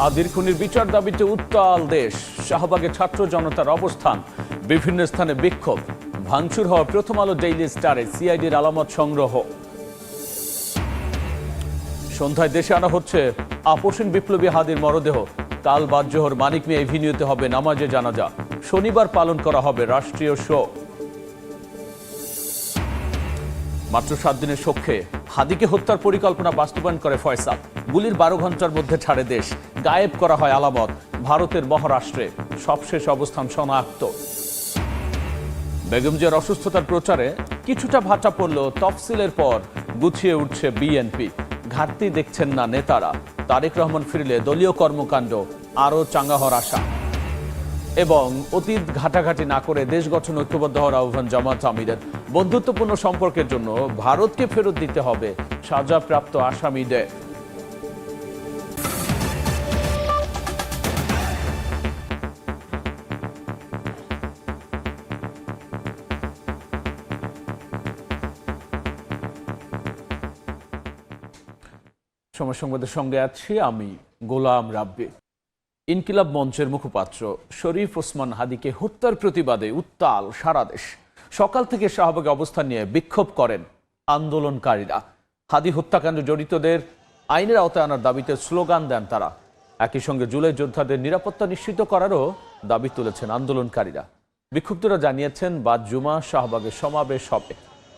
হাদির খুনির বিচার দাবিতে উত্তাল দেশ। শাহবাগে ছাত্র জনতার অবস্থান, বিভিন্ন স্থানে বিক্ষোভ, ভাঙচুর হওয়া প্রথম আলো ডেইলি স্টারে সিআইডির আলামত সংগ্রহ। সন্ধ্যায় দেশে আনা হচ্ছে আপসীন বিপ্লবী হাদির মরদেহ। কাল বাদ জোহর মানিক মিয়া এভিনিউতে হবে নামাজে জানাজা। শনিবার পালন করা হবে রাষ্ট্রীয় শোক। মাত্র 7 দিনের শোকে হাদিকে হত্যার পরিকল্পনা বাস্তবায়ন করে ফয়সাল। গুলির 12 ঘন্টার মধ্যে ছাড়ে দেশ। গায়েব করা হয় আলামত। ভারতের মহারাষ্ট্রে সবশেষ অবস্থান শনাক্ত। বেগম জিয়ার অসুস্থতার প্রচারে কিছুটা ভাটা পড়ল তফসিলের পর গুছিয়ে উঠছে বিএনপি। ঘাটতি দেখছেন না নেতারা। তারেক রহমান ফিরলে দলীয় কর্মকাণ্ড আরও চাঙ্গা হওয়ার আশা। এবং অতীত ঘাটাঘাটি না করে দেশ গঠন ঐক্যবদ্ধ হওয়ার আহ্বান জামাত আমিরের। বন্ধুত্বপূর্ণ সম্পর্কের জন্য ভারতকে ফেরত দিতে হবে সাজাপ্রাপ্ত আসামিদের। সময় সংবাদের সঙ্গে আছি আমি গোলাম রাব্বি। ইনকিলাব মঞ্চের মুখপাত্র শরীফ ওসমান হাদিকে হত্যার প্রতিবাদে উত্তাল সারা দেশ। সকাল থেকে শাহবাগে অবস্থান নিয়ে বিক্ষোভ করেন আন্দোলনকারীরা। হাদি হত্যাকাণ্ডে জড়িতদের আইনের আওতায় আনার দাবিতে স্লোগান দেন তারা। একই সঙ্গে জুলাই যোদ্ধাদের নিরাপত্তা নিশ্চিত করারও দাবি তুলেছেন আন্দোলনকারীরা। বিক্ষুব্ধরা জানিয়েছেন বাদ জুমা শাহবাগে সমাবেশ হবে।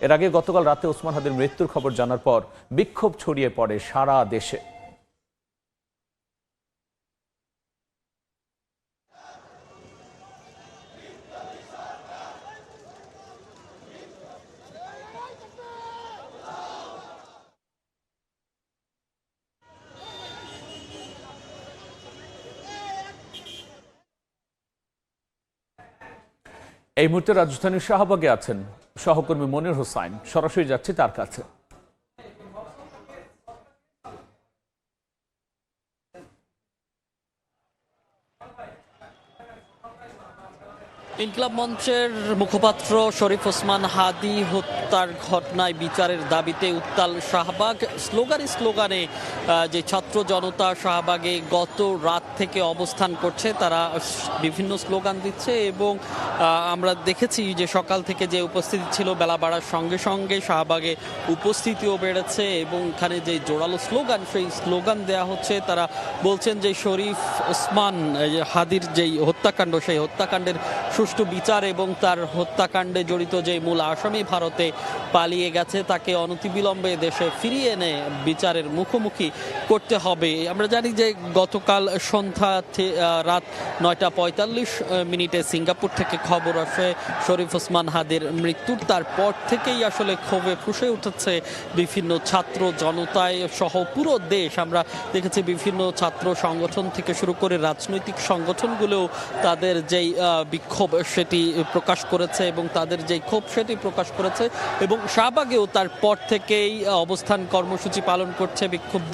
এর আগে গতকাল রাতে ওসমান হাদির মৃত্যুর খবর জানার পর বিক্ষোভ ছড়িয়ে পড়ে সারা দেশে। এই মুহূর্তে রাজধানীর শাহবাগে আছেন সহকর্মী মনির হোসাইন। সরাসরি যাচ্ছি তার কাছে। ইনকিলাব মঞ্চের মুখপাত্র শরীফ ওসমান হাদি হত্যার ঘটনায় বিচারের দাবিতে উত্তাল শাহবাগ। স্লোগানে যে ছাত্র জনতা শাহবাগে গত রাত থেকে অবস্থান করছে, তারা বিভিন্ন স্লোগান দিচ্ছে এবং আমরা দেখেছি যে সকাল থেকে যে উপস্থিতি ছিল, বেলা বাড়ার সঙ্গে সঙ্গে শাহবাগে উপস্থিতিও বেড়েছে এবং এখানে যে জোরালো স্লোগান, সেই স্লোগান দেয়া হচ্ছে। তারা বলছেন যে শরীফ ওসমান হাদির যেই হত্যাকাণ্ড, সেই হত্যাকাণ্ডের সুষ্ঠু বিচার এবং তার হত্যাকাণ্ডে জড়িত যে মূল আসামি ভারতে পালিয়ে গেছে, তাকে অনতিবিলম্বে দেশে ফিরিয়ে এনে বিচারের মুখোমুখি করতে হবে। আমরা জানি যে গতকাল সন্ধ্যা রাত 9:45 সিঙ্গাপুর থেকে খবর আসে শরীফ ওসমান হাদির মৃত্যুর। তারপর থেকেই আসলে ক্ষোভে ফুঁসে উঠেছে বিভিন্ন ছাত্র জনতায় সহ পুরো দেশ। আমরা দেখেছি বিভিন্ন ছাত্র সংগঠন থেকে শুরু করে রাজনৈতিক সংগঠনগুলোও তাদের যেই বিক্ষোভ সেটি প্রকাশ করেছে এবং তাদের যেই ক্ষোভ সেটি প্রকাশ করেছে এবং শাহবাগেও তারপর থেকেই অবস্থান কর্মসূচি পালন করছে বিক্ষুব্ধ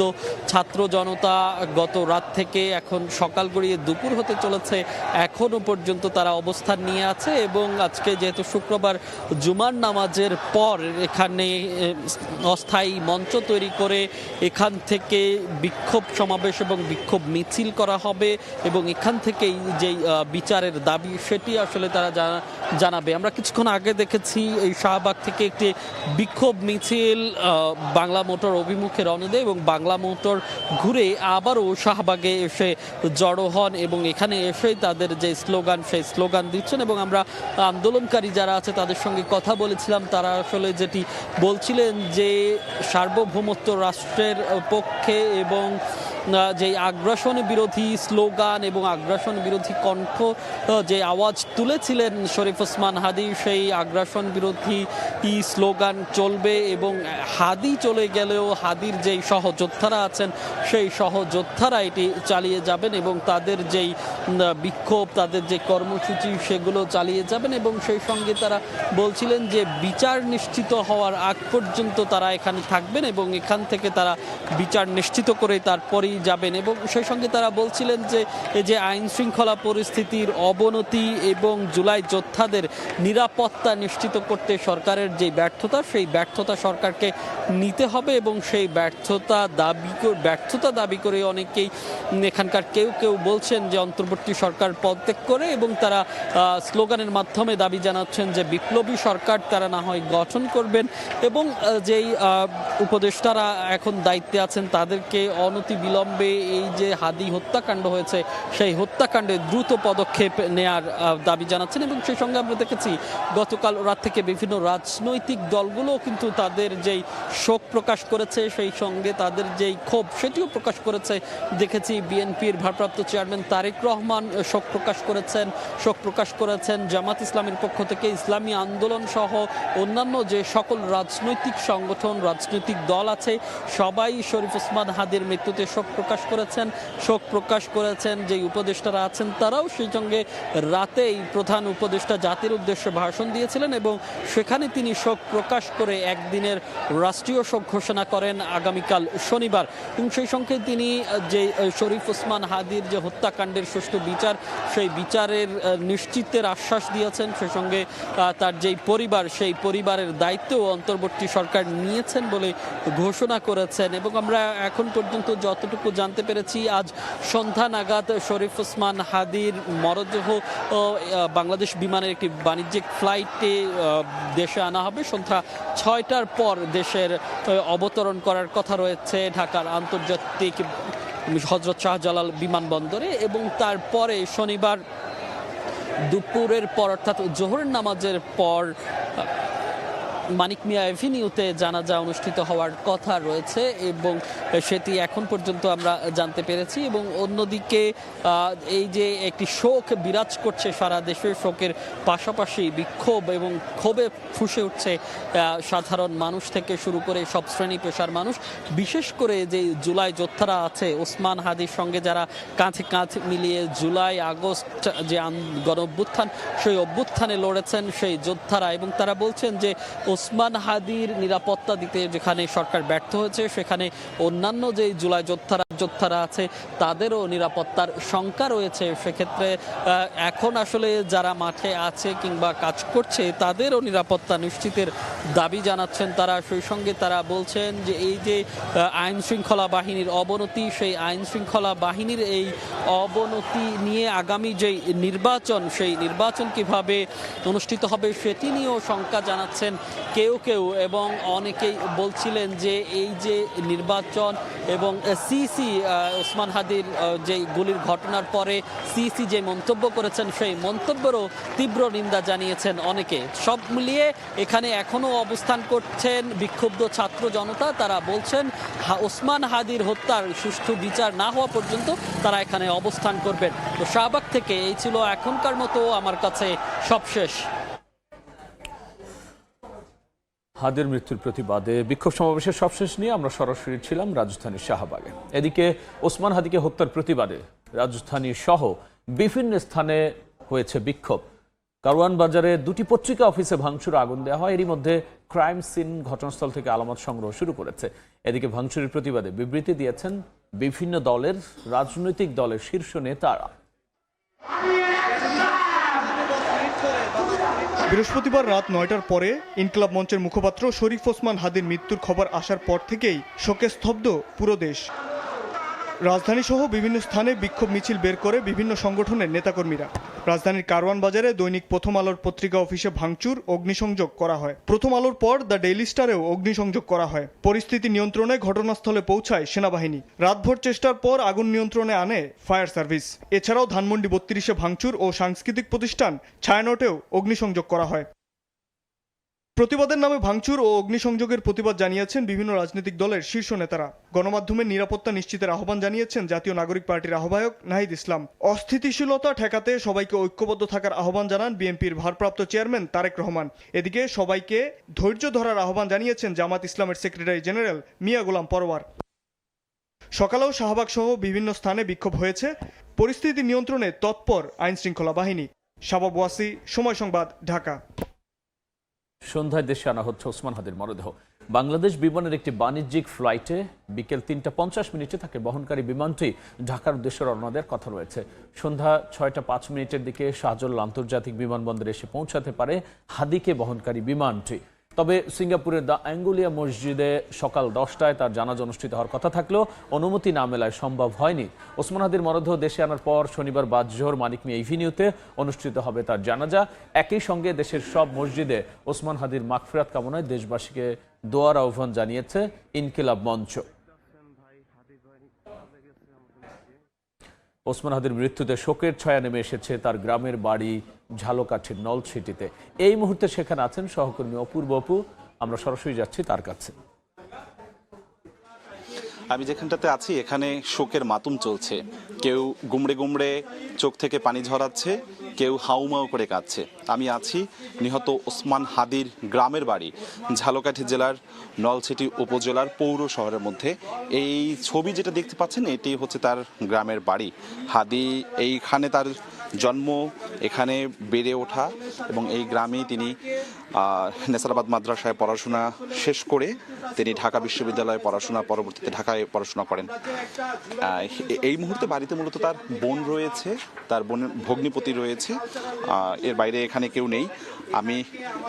ছাত্র জনতা। গত রাত থেকে এখন সকাল গড়িয়ে দুপুর হতে চলেছে, এখনো পর্যন্ত তারা অবস্থান নিয়ে আছে এবং আজকে যেহেতু শুক্রবার জুমার নামাজের পর এখানে অস্থায়ী মঞ্চ তৈরি করে এখান থেকে বিক্ষোভ সমাবেশ এবং বিক্ষোভ মিছিল করা হবে এবং এখান থেকেই যেই বিচারের দাবি সেটি আসলে তারা জানাবে। আমরা কিছুক্ষণ আগে দেখেছি এই শাহবাগ থেকে একটি বিক্ষোভ মিছিল বাংলা মোটর অভিমুখে রওনা দেয় এবং বাংলা মোটর ঘুরে আবারও শাহবাগে এসে জড়ো হন এবং এখানে এসেই তাদের যে স্লোগান, সেই স্লোগান দিচ্ছেন এবং আমরা আন্দোলনকারী যারা আছে তাদের সঙ্গে কথা বলেছিলাম। তারা আসলে যেটি বলছিলেন যে সার্বভৌমত্ব রাষ্ট্রের পক্ষে এবং যে আগ্রাসন বিরোধী স্লোগান এবং আগ্রাসন বিরোধী কণ্ঠ যে আওয়াজ তুলেছিলেন শরীফ ওসমান হাদি, সেই আগ্রাসন বিরোধী স্লোগান চলবে এবং হাদি চলে গেলেও হাদির যেই সহযোদ্ধারা আছেন সেই সহযোদ্ধারা এটি চালিয়ে যাবেন এবং তাদের যেই বিক্ষোভ, তাদের যে কর্মসূচি সেগুলো চালিয়ে যাবেন এবং সেই সঙ্গে তারা বলছিলেন যে বিচার নিশ্চিত হওয়ার আগ পর্যন্ত তারা এখানে থাকবেন এবং এখান থেকে তারা বিচার নিশ্চিত করে তারপরেই যাবেন এবং সেই সঙ্গে তারা বলছিলেন যে এই যে আইন শৃঙ্খলা পরিস্থিতির অবনতি এবং জুলাই যোদ্ধাদের নিরাপত্তা নিশ্চিত করতে সরকারের যে ব্যর্থতা, সেই ব্যর্থতা সরকারকে নিতে হবে এবং সেই ব্যর্থতা দাবি করে অনেকেই এখানকার কেউ কেউ বলছেন যে অন্তর্বর্তী সরকার পদত্যাগ করে এবং তারা স্লোগানের মাধ্যমে দাবি জানাচ্ছেন যে বিপ্লবী সরকার তারা না হয় গঠন করবেন এবং যেই উপদেষ্টারা এখন দায়িত্বে আছেন তাদেরকে অনতিবিলম্বে এই যে হাদি হত্যাকাণ্ড হয়েছে সেই হত্যাকাণ্ডে দ্রুত পদক্ষেপ নেয়ার দাবি জানাচ্ছেন এবং সেই সঙ্গে আমরা দেখেছি গতকাল রাত থেকে বিভিন্ন রাজনৈতিক দলগুলো কিন্তু তাদের যেই শোক প্রকাশ করেছে সেই সঙ্গে তাদের যেই ক্ষোভ সেটিও প্রকাশ করেছে। দেখেছি বিএনপির ভারপ্রাপ্ত চেয়ারম্যান তারেক রহমান শোক প্রকাশ করেছেন জামাত ইসলামের পক্ষ থেকে ইসলামী আন্দোলন সহ অন্যান্য যে সকল রাজনৈতিক সংগঠন রাজনৈতিক দল আছে সবাই শরীফ ওসমান হাদির মৃত্যুতে শোক প্রকাশ করেছেন যে উপদেষ্টারা আছেন তারাও সেই সঙ্গে রাতেই প্রধান উপদেষ্টা জাতির উদ্দেশ্যে ভাষণ দিয়েছিলেন এবং সেখানে তিনি শোক প্রকাশ করে একদিনের রাষ্ট্রীয় শোক ঘোষণা করেন আগামীকাল শনিবার এবং সেই সঙ্গে তিনি যে শরীফ ওসমান হাদির যে হত্যাকাণ্ডের সুষ্ঠু বিচার সেই বিচারের নিশ্চিতের আশ্বাস দিয়েছেন। সেই সঙ্গে তার যেই পরিবার সেই পরিবারের দায়িত্বও অন্তর্বর্তী সরকার নিয়েছেন বলে ঘোষণা করেছেন এবং আমরা এখন পর্যন্ত যতটুকু জানতে পেরেছি আজ সন্ধ্যা নাগাদ শরীফ ওসমান হাদির মরদেহ বাংলাদেশ বিমানের একটি বাণিজ্যিক ফ্লাইটে দেশে আনা হবে। সন্ধ্যা 6টার পর দেশের অবতরণ করার কথা রয়েছে ঢাকার আন্তর্জাতিক হযরত শাহজালাল বিমানবন্দরে এবং তারপরে শনিবার দুপুরের পর অর্থাৎ জোহরের নামাজের পর মানিক মিয়া এভিনিউতে জানাজা অনুষ্ঠিত হওয়ার কথা রয়েছে এবং সেটি এখন পর্যন্ত আমরা জানতে পেরেছি এবং অন্যদিকে এই যে একটি শোক বিরাজ করছে সারা দেশে শোকের পাশাপাশি বিক্ষোভ এবং ক্ষোভে ফুঁসে উঠছে সাধারণ মানুষ থেকে শুরু করে সব শ্রেণী পেশার মানুষ বিশেষ করে যে জুলাই যোদ্ধারা আছে ওসমান হাদির সঙ্গে যারা কাঁধে কাঁধ মিলিয়ে জুলাই আগস্ট যে গণ অভ্যুত্থান সেই অভ্যুত্থানে লড়েছেন সেই যোদ্ধারা এবং তারা বলছেন যে ওসমান হাদির নিরাপত্তা দিতে যেখানে সরকার ব্যর্থ হয়েছে সেখানে অন্যান্য যে জুলাই যোদ্ধারা আছে তাদেরও নিরাপত্তার শঙ্কা রয়েছে। সেক্ষেত্রে এখন আসলে যারা মাঠে আছে কিংবা কাজ করছে তাদেরও নিরাপত্তা নিশ্চিতের দাবি জানাচ্ছেন তারা। সেই সঙ্গে তারা বলছেন যে এই যে আইন শৃঙ্খলা বাহিনীর অবনতি সেই আইন শৃঙ্খলা বাহিনীর এই অবনতি নিয়ে আগামী যেই নির্বাচন সেই নির্বাচন কিভাবে অনুষ্ঠিত হবে সেটি নিয়েও শঙ্কা জানাচ্ছেন কেউ এবং অনেকেই বলছিলেন যে এই যে নির্বাচন এবং সিসি ওসমান হাদির যে গুলির ঘটনার পরে সিসি যে মন্তব্য করেছেন সেই মন্তব্যেরও তীব্র নিন্দা জানিয়েছেন অনেকে। সব মিলিয়ে এখানে এখনো অবস্থান করছেন বিক্ষুব্ধ ছাত্র জনতা। তারা বলছেন ওসমান হাদির হত্যার সুষ্ঠু বিচার না হওয়া পর্যন্ত তারা এখানে অবস্থান করবেন। তো শাহবাগ থেকে এই ছিল এখনকার মতো আমার কাছে সবশেষ। হাদির মৃত্যুর প্রতিবাদে বিক্ষোভ সমাবেশের সবশেষ নিয়ে আমরা সরাসরি ছিলাম রাজধানীর শাহবাগে। এদিকে ওসমান হাদিকে হত্যার প্রতিবাদে রাজধানী সহ বিভিন্ন স্থানে হয়েছে বিক্ষোভ। কারওয়ান বাজারে দুটি পত্রিকা অফিসে ভাঙচুর আগুন দেওয়া হয়। এরই মধ্যে ক্রাইম সিন ঘটনাস্থল থেকে আলামত সংগ্রহ শুরু করেছে। এদিকে ভাঙচুরের প্রতিবাদে বিবৃতি দিয়েছেন বিভিন্ন রাজনৈতিক দলের শীর্ষ নেতারা। বৃহস্পতিবার রাত 9টার পরে ইনকিলাব মঞ্চের মুখপাত্র শরীফ ওসমান হাদির মৃত্যুর খবর আসার পর থেকেই শোকে স্তব্ধ পুরো দেশ। রাজধানী সহ বিভিন্ন স্থানে বিক্ষোভ মিছিল বের করে বিভিন্ন সংগঠনের নেতাকর্মীরা। রাজধানীর কারওয়ান বাজারে দৈনিক প্রথম আলোর পত্রিকা অফিসে ভাঙচুর অগ্নিসংযোগ করা হয়। প্রথম আলোর পর দ্য ডেইলি স্টারেও অগ্নিসংযোগ করা হয়। পরিস্থিতি নিয়ন্ত্রণে ঘটনাস্থলে পৌঁছায় সেনাবাহিনী। রাতভর চেষ্টার পর আগুন নিয়ন্ত্রণে আনে ফায়ার সার্ভিস। এছাড়াও ধানমন্ডি 32-এ ভাঙচুর ও সাংস্কৃতিক প্রতিষ্ঠান ছায়ানটেও অগ্নিসংযোগ করা হয়। প্রতিবাদের নামে ভাঙচুর ও অগ্নিসংযোগের প্রতিবাদ জানিয়েছেন বিভিন্ন রাজনৈতিক দলের শীর্ষ নেতারা। গণমাধ্যমের নিরাপত্তা নিশ্চিতের আহ্বান জানিয়েছেন জাতীয় নাগরিক পার্টির আহ্বায়ক নাহিদ ইসলাম। অস্থিতিশীলতা ঠেকাতে সবাইকে ঐক্যবদ্ধ থাকার আহ্বান জানান বিএনপির ভারপ্রাপ্ত চেয়ারম্যান তারেক রহমান। এদিকে সবাইকে ধৈর্য ধরার আহ্বান জানিয়েছেন জামাত ইসলামের সেক্রেটারি জেনারেল মিয়া গোলাম পরওয়ার। সকালেও শাহবাগ সহ বিভিন্ন স্থানে বিক্ষোভ হয়েছে। পরিস্থিতি নিয়ন্ত্রণে তৎপর আইন শৃঙ্খলা বাহিনী। শাবাব ওয়াসি, সময় সংবাদ, ঢাকা। সন্ধ্যায় দেশে আনা হচ্ছে ওসমান হাদির মরদেহ। বাংলাদেশ বিমানের একটি বাণিজ্যিক ফ্লাইটে বিকেল ৩টা ৫০ তাকে বহনকারী বিমানটি ঢাকার উদ্দেশ্যে রওনা দেওয়ার কথা রয়েছে। সন্ধ্যা ৬টা ৫ দিকে শাহজালাল আন্তর্জাতিক বিমানবন্দরে এসে পৌঁছাতে পারে হাদিকে বহনকারী বিমানটি। তবে সিঙ্গাপুরের দ্য অ্যাঙ্গুলিয়া মসজিদে সকাল 10টায় তার জানাজা অনুষ্ঠিত হওয়ার কথা থাকলেও অনুমতি না মেলায় সম্ভব হয়নি। ওসমান হাদির মরদেহ দেশে আনার পর শনিবার বাদজোহর মানিক মিয়া এভিনিউতে অনুষ্ঠিত হবে তার জানাজা। একই সঙ্গে দেশের সব মসজিদে ওসমান হাদির মাগফিরাত কামনায় দেশবাসীকে দোয়ার আহ্বান জানিয়েছে ইনকিলাব মঞ্চ। ওসমান হাদির মৃত্যুতে শোকের ছায়া নেমে এসেছে তার গ্রামের বাড়ি ঝালকাঠির নলছিটিতে। এই মুহূর্তে সেখানে আছেন সহকর্মী অপূর্ব অপু, আমরা সরাসরি যাচ্ছি তার কাছে। আমি যেখানটাতে আছি এখানে শোকের মাতুম চলছে। কেউ গুমড়ে গুমড়ে চোখ থেকে পানি ঝরাচ্ছে, কেউ হাউমাউ করে কাঁদছে। আমি আছি নিহত ওসমান হাদির গ্রামের বাড়ি ঝালকাঠি জেলার নলছিটি উপজেলার পৌর শহরের মধ্যে। এই ছবি যেটা দেখতে পাচ্ছেন এটি হচ্ছে তার গ্রামের বাড়ি। হাদি এইখানে তার জন্ম, এখানে বেড়ে ওঠা এবং এই গ্রামেই তিনি নেসারাবাদ মাদ্রাসায় পড়াশোনা শেষ করে তিনি ঢাকা বিশ্ববিদ্যালয়ে পরবর্তীতে ঢাকায় পড়াশোনা করেন। এই মুহূর্তে বাড়িতে মূলত তার বোন রয়েছে, তার বোনের ভগ্নিপতি রয়েছে, এর বাইরে এখানে কেউ নেই। আমি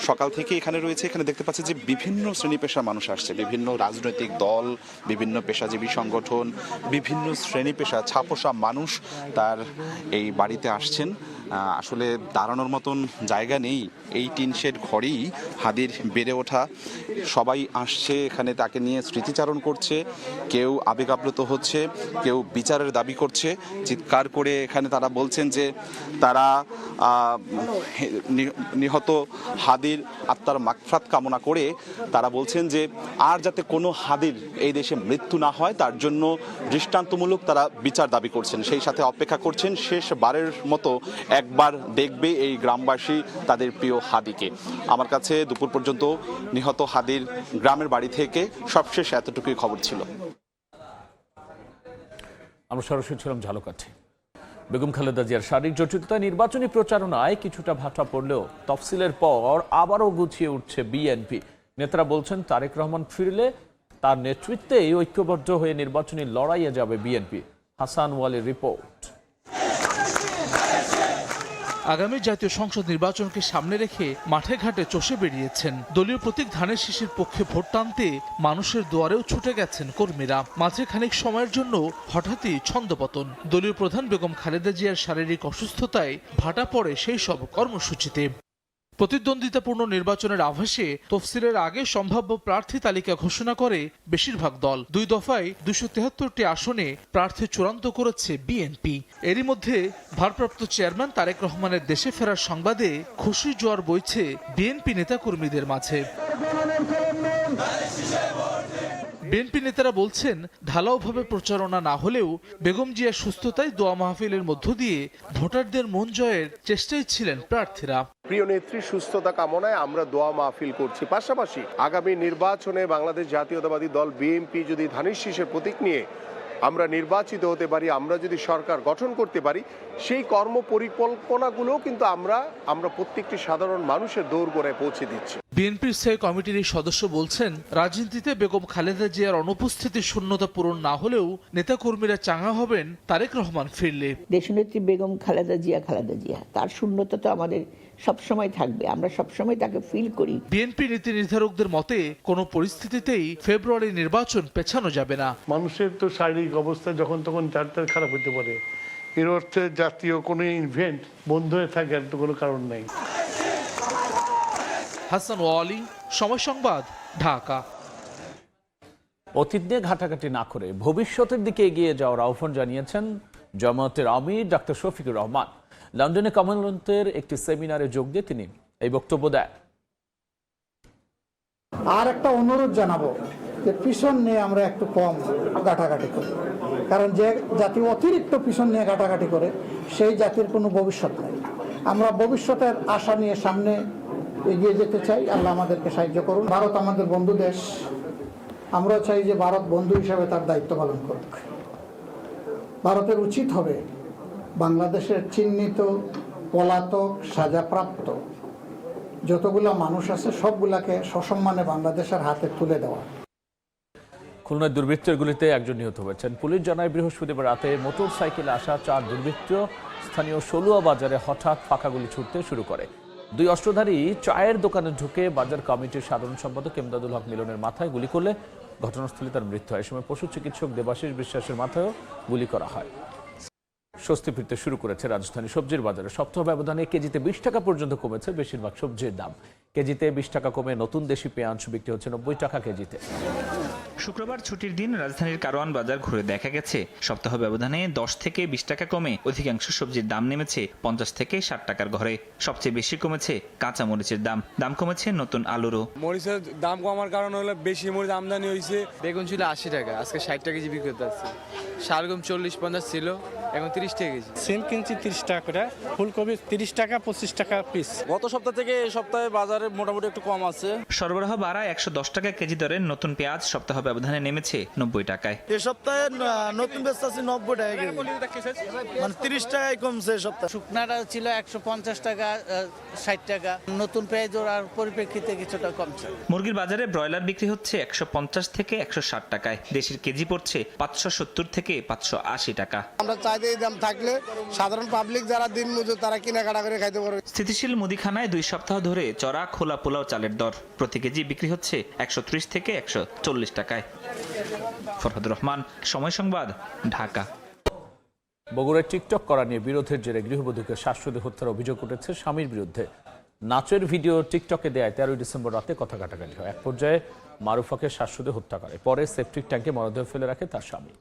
সকাল থেকে এখানে রয়েছে, এখানে দেখতে পাচ্ছি যে বিভিন্ন শ্রেণী পেশার মানুষ আসছে, বিভিন্ন রাজনৈতিক দল, বিভিন্ন পেশাজীবী সংগঠন, বিভিন্ন শ্রেণী পেশা ছাপোষা মানুষ তার এই বাড়িতে আসছেন। আসলে দাঁড়ানোর মতন জায়গা নেই, এই টিন শেড ঘরেই হাদির বেড়ে ওঠা। সবাই আসছে এখানে তাকে নিয়ে স্মৃতিচারণ করছে, কেউ আবেগ আপ্লুত হচ্ছে, কেউ বিচারের দাবি করছে। চিৎকার করে এখানে তারা বলছেন যে তারা নিহত হাদির আত্মার মাগফিরাত কামনা করে তারা বলছেন যে আর যাতে কোনো হাদির এই দেশে মৃত্যু না হয় তার জন্য দৃষ্টান্তমূলক তারা বিচার দাবি করছেন। সেই সাথে অপেক্ষা করছেন শেষবারের মতো একবার দেখবে এই গ্রামবাসী তাদের প্রিয় হাদিকে। আমার কাছে দুপুর পর্যন্ত নিহত হাদির গ্রামের বাড়ি থেকে সবশেষ এতটুকুই খবর ছিল। আমরা সরাসরি ছিলাম ঝালকাঠি। বেগম খালেদা জিয়ার শারীরিক জটিলতায় নির্বাচনী প্রচারণায় কিছুটা ভাটা পড়লেও তফসিলের পর আবারও গুছিয়ে উঠছে বিএনপি। নেতারা বলছেন তারেক রহমান ফিরলে তার নেতৃত্বেই ঐক্যবদ্ধ হয়ে নির্বাচনী লড়াইয়ে যাবে বিএনপি। হাসান ওয়ালির রিপোর্ট। আগামী জাতীয় সংসদ নির্বাচনকে সামনে রেখে মাঠে ঘাটে চষে বেরিয়েছেন। দলীয় প্রতীক ধানের শীষের পক্ষে ভোট টানতে মানুষের দুয়ারেও ছুটে গেছেন কর্মীরা। মাঝে খানিক সময়ের জন্য হঠাৎই ছন্দপতন। দলীয় প্রধান বেগম খালেদা জিয়ার শারীরিক অসুস্থতায় ভাটা পড়ে সেই সব কর্মসূচিতে। প্রতিদ্বন্দ্বিতাপূর্ণ নির্বাচনের আভাসে তফসিলের আগে সম্ভাব্য প্রার্থী তালিকা ঘোষণা করে বেশিরভাগ দল। 2 দফায় 273টি আসনে প্রার্থী চূড়ান্ত করেছে বিএনপি। এরই মধ্যে ভারপ্রাপ্ত চেয়ারম্যান তারেক রহমানের দেশে ফেরার সংবাদে খুশির জোয়ার বইছে বিএনপি নেতাকর্মীদের মাঝে। বিএনপি নেতারা বলছেন ঢালাওভাবে প্রচারণা না হলেও বেগম জিয়ার সুস্থতায় দোয়া মাহফিলের মধ্য দিয়ে ভোটারদের মন জয়ের চেষ্টায় ছিলেন প্রার্থীরা। প্রিয় নেত্রীর সুস্থতা কামনায় আমরা দোয়া মাহফিল করছি। পাশাপাশি আগামী নির্বাচনে বাংলাদেশ জাতীয়তাবাদী দল বিএনপি যদি ধানের শীষের প্রতীক নিয়ে আমরা নির্বাচিত হতে পারি, আমরা যদি সরকার গঠন করতে পারি, সেই কর্ম পরিকল্পনাগুলো কিন্তু আমরা প্রত্যেকটি সাধারণ মানুষের দোরগোড়ায় পৌঁছে দিচ্ছি। বিএনপির স্থায়ী কমিটির এই সদস্য বলছেন রাজনীতিতে বেগম খালেদা জিয়ার অনুপস্থিতির শূন্যতা পূরণ না হলেও নেতাকর্মীরা চাঙা হবেন তারেক রহমান ফিরলে। দেশনেত্রী বেগম খালেদা জিয়া তার শূন্যতা তো আমাদের সবসময় থাকবে, আমরা সবসময় তাকে ফিল করি। বিএনপি নীতি নির্ধারকদের মতে কোনো পরিস্থিতিতেই ফেব্রুয়ারি নির্বাচন পেছানো যাবে না। মানুষের তো শারীরিক অবস্থা যখন তখন তার খারাপ হতে পারে, এর অর্থে জাতীয় কোনো ইভেন্ট বন্ধ হয়ে থাকার তো কোনো কারণ নেই। হাসান ওয়ালি, সময় সংবাদ, ঢাকা। অতীত নিয়ে ঘাটাঘাটি না করে ভবিষ্যতের দিকে এগিয়ে যাওয়ার আহ্বান জানিয়েছেন জামায়াতের আমির ডাক্তার শফিকুর রহমান। লন্ডনে কমনওয়েলথের একটি সেমিনারে যোগ দিয়ে তিনি এই বক্তব্য দেন। আর একটা অনুরোধ জানাবো যে পিছন নিয়ে আমরা একটু কম ঘাটাঘাটি করি, কারণ যে জাতি অতিরিক্ত পিছন নিয়ে ঘাটাঘাটি করে সেই জাতির কোনো ভবিষ্যৎ নেই। আমরা ভবিষ্যতের আশা নিয়ে সামনে এগিয়ে যেতে চাই। আল্লাহ আমাদেরকে সাহায্য করুন। ভারত আমাদের বন্ধু দেশ, আমরা চাই যে ভারত বন্ধু হিসাবে তার দায়িত্ব পালন করুক। ভারতের উচিত হবে বাংলাদেশের চিহ্নিত পলাতক সাজাপ্রাপ্ত যতগুলা মানুষ আছে সবগুলাকে সসম্মানে বাংলাদেশের হাতে তুলে দেওয়া। খুলনায় দুর্বৃত্তের গুলিতে একজন নিহত হয়েছেন। পুলিশ জানায় বৃহস্পতিবার রাতে মোটর সাইকেলে আসা 4 দুর্বৃত্ত স্থানীয় সলুয়া বাজারে হঠাৎ ফাঁকা গুলি ছুটতে শুরু করে। 2 অস্ত্রধারী চায়ের দোকানে ঢুকে বাজার কমিটির সাধারণ সম্পাদক এমদাদুল হক মিলনের মাথায় গুলি করলে ঘটনাস্থলে তার মৃত্যু হয়। এ সময় পশু চিকিৎসক দেবাশিস বিশ্বাসের মাথায়ও গুলি করা হয়। স্বস্তি ফিরতে শুরু করেছে রাজধানী সবজির বাজারে। সপ্তাহ ব্যবধানে কেজিতে 20 টাকা পর্যন্ত কমেছে বেশিরভাগ সবজির দাম। কেজিতে 20 টাকা কমে নতুন দেশি পেঁয়াজ বিক্রি হচ্ছে 90 টাকা কেজিতে। শুক্রবার ছুটির দিন রাজধানীর কারওয়ান বাজার ঘুরে দেখা গেছে সপ্তাহ ব্যবধানে 10 থেকে 20 টাকা কমে অধিকাংশ সবজির দাম নেমেছে 50 থেকে 60 টাকার ঘরে। সবচেয়ে বেশি কমেছে কাঁচা মরিচের দাম কমেছে নতুন আলুরও। মরিচের দাম কমার কারণ হলো বেশি মরিচ আমদানি হয়েছে। বেগুন ছিল 80 টাকা, আজকে 60 টাকা কেজি বিক্রি করতে পারছি। শালগম 40-50 ছিল, এখন 30 টাকা কেজি। সিম কিনছি 30 টাকা করে, ফুলকপি 30 টাকা 25 টাকা পিস। গত সপ্তাহ থেকে এই সপ্তাহে বাজারে মোটামুটি একটু কম আছে। সরবরাহ বাড়ায় 110 টাকা কেজি দরের নতুন পেঁয়াজ সপ্তাহ ব্যবধানে নেমেছে 90 টাকায়। এই সপ্তাহে নতুন বেচতে আছে 90 টাকা কেজি, মানে 30 টাকায় কমছে সপ্তাহে। শুকনাটা ছিল 150 টাকা 60 টাকা, নতুন পেঁয়াজ আর পরিপ্রেক্ষিতে কিছুটা কমছে। মুরগির বাজারে ব্রয়লার বিক্রি হচ্ছে 150 থেকে 160 টাকায়, দেশির কেজি পড়ছে 570 থেকে 580 টাকা। আমরা চাই এই দাম থাকলে সাধারণ পাবলিক যারা দিন মজুর তারা কেনাকাটা করে খাইতে পারবে। স্থিতিশীল মুদিখানায় 2 সপ্তাহ ধরে চড়া খোলা পোলাও চালের দর প্রতি কেজি বিক্রি হচ্ছে 130 থেকে 140 টাকায়। ফরহাদুর রহমান, সময় সংবাদ, ঢাকা। বগুড়ায় টিকটক করা নিয়ে বিরোধের জেরে গৃহবধূকে শ্বাসরোধে হত্যার অভিযোগ উঠেছে স্বামীর বিরুদ্ধে। নাচের ভিডিও টিকটকে দেয় 13 ডিসেম্বর রাতে কথা কাটাকাটি হয়। এক পর্যায়ে মারুফাকে শ্বাসরোধে হত্যা করে, পরে সেপটিক ট্যাঙ্কে মরদেহ ফেলে রাখে তার স্বামী।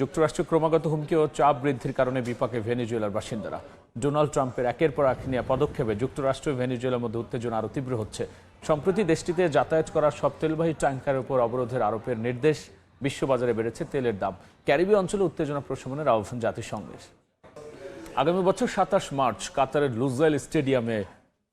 যুক্তরাষ্ট্রের ক্রমাগত হুমকি ও চাপ বৃদ্ধির কারণে বিপাকে ভেনেজুয়েলার বাসিন্দারা। ডোনাল্ড ট্রাম্পের একের পর এক নেওয়া পদক্ষেপে যুক্তরাষ্ট্র ও ভেনেজুয়েলার মধ্যে উত্তেজনা আরও তীব্র হচ্ছে। সম্প্রতি দেশটিতে যাতায়াত করা সব তেলবাহী ট্যাঙ্কারের উপর অবরোধের আরোপের নির্দেশ। বিশ্ববাজারে বেড়েছে তেলের দাম। ক্যারিবীয় অঞ্চলে উত্তেজনা প্রশমনের আহ্বান জাতিসংঘের। আগামী বছর 27 মার্চ কাতারের লুজাইল স্টেডিয়ামে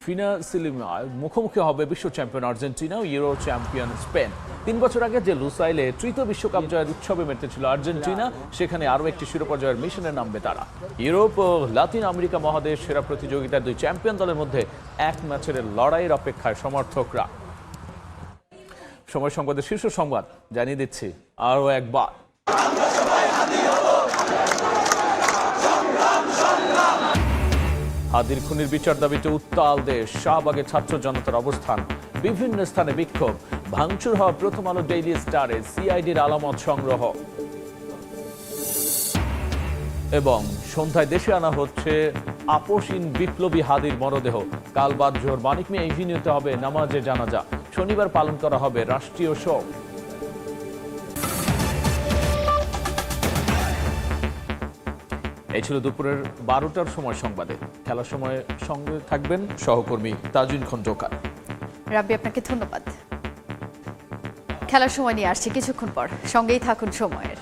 ফিনাসিলিমায় মুখোমুখি হবে বিশ্ব চ্যাম্পিয়ন আর্জেন্টিনা ও ইউরো চ্যাম্পিয়ন স্পেন। 3 বছর আগে যে লুসাইলে তৃতীয় বিশ্বকাপ জয়ের উৎসবে মেতেছিল আর্জেন্টিনা, সেখানে আরও একটি শিরোপা জয়ের মিশনে নামবে তারা। ইউরোপ ও লাতিন আমেরিকা মহাদেশ সেরা প্রতিযোগিতার 2 চ্যাম্পিয়ন দলের মধ্যে এক ম্যাচের লড়াইয়ের অপেক্ষায় সমর্থকরা। সময় সংবাদের শীর্ষ সংবাদ জানিয়ে দিচ্ছি আরও একবার। হাদির খুনির বিচার দাবিতে উত্তাল দেশ। শাহবাগে ছাত্র জনতার অবস্থান, বিভিন্ন স্থানে বিক্ষোভ, ভাঙচুর হওয়া প্রথম আলো ডেইলি স্টারে সিআইডির আলামত সংগ্রহ। এবং সন্ধ্যায় দেশে আনা হচ্ছে আপোষহীন বিপ্লবী হাদির মরদেহ। কাল বাদ জোহর মানিক মিয়া এভিনিউতে হবে নামাজে জানাজা। শনিবার পালন করা হবে রাষ্ট্রীয় শোক। এই ছিল দুপুরের 12টার সময় সংবাদে। খেলার সময় সঙ্গে থাকবেন সহকর্মী তাজুইন খন্দকার। রাব্বি, আপনাকে ধন্যবাদ। খেলার সময় নিয়ে আসছি কিছুক্ষণ পর, সঙ্গেই থাকুন সময়ের।